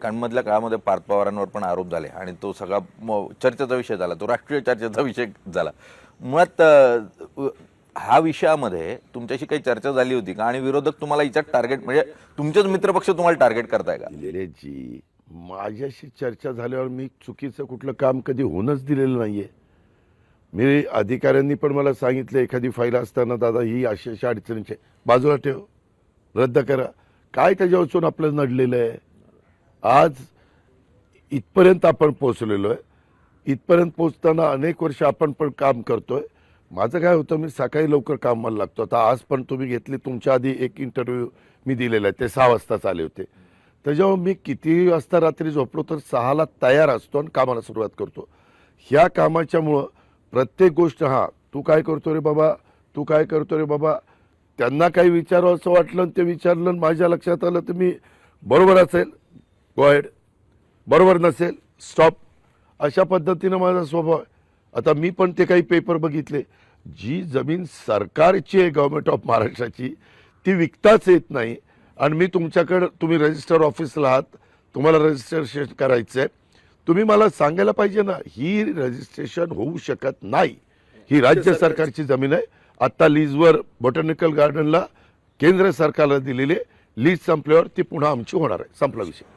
काळामधल्या काळामध्ये पार्थ पवारांवर पण आरोप झाले आणि तो सगळा चर्चेचा विषय झाला, तो राष्ट्रीय चर्चेचा विषय झाला. मुळात हा विषयामध्ये तुमच्याशी काही चर्चा झाली होती का? आणि विरोधक तुम्हाला याच्यात टार्गेट म्हणजे तुमचेच मित्रपक्ष तुम्हाला टार्गेट करताय का? जी माझ्याशी चर्चा झाल्यावर मी चुकीचं कुठलं काम कधी होणंच दिलेलं नाहीये. मी अधिकाऱ्यांनी पण मला सांगितलं एखादी फाईल असताना दादा ही अशा अशा अडचणीची बाजूला ठेव, रद्द करा. काय त्याच्यावरून आपलं नडलेलं आहे? आज इथपर्यंत आपण पोहोचलेलो आहे. इथपर्यंत पोहोचताना अनेक वर्ष आपण पण काम करतोय. माझं काय होतं, मी सकाळी लवकर कामाला लागतो. आता आज पण तुम्ही घेतली, तुमच्या आधी एक इंटरव्ह्यू मी दिलेला आहे, ते 6 वाजताच आले होते. त्याच्यामुळे मी किती वाजता रात्री झोपलो तर 6ला तयार असतो आणि कामाला सुरुवात करतो. ह्या कामाच्यामुळं प्रत्येक गोष्ट तू काय करतो रे बाबा, तू काय करतो रे बाबा, त्यांना काही विचारावं असं वाटलं ते विचारलं आणि माझ्या लक्षात आलं तर मी बरोबर असेल गो अहेड, बरोबर नसेल स्टॉप, अशा पद्धतीनं माझा स्वभाव आहे. आता मी पण ते काही पेपर बघितले, जी जमीन सरकारची आहे गव्हर्नमेंट ऑफ महाराष्ट्राची ती विकताच येत नाही आणि मी तुमच्याकडं, तुम्ही रजिस्टर ऑफिसला आहात, तुम्हाला रजिस्ट्रेशन करायचं आहे, तुम्ही मला सांगायला पाहिजे ना. ही रजिस्ट्रेशन होऊ शकत नाही. ही राज्य सरकारची जमीन आहे. आत्ता लीजवर बॉटॅनिकल गार्डनला केंद्र सरकारला दिलेली, लीज संपल्यावर ती पुन्हा आमची होणार आहे. संपला विषय.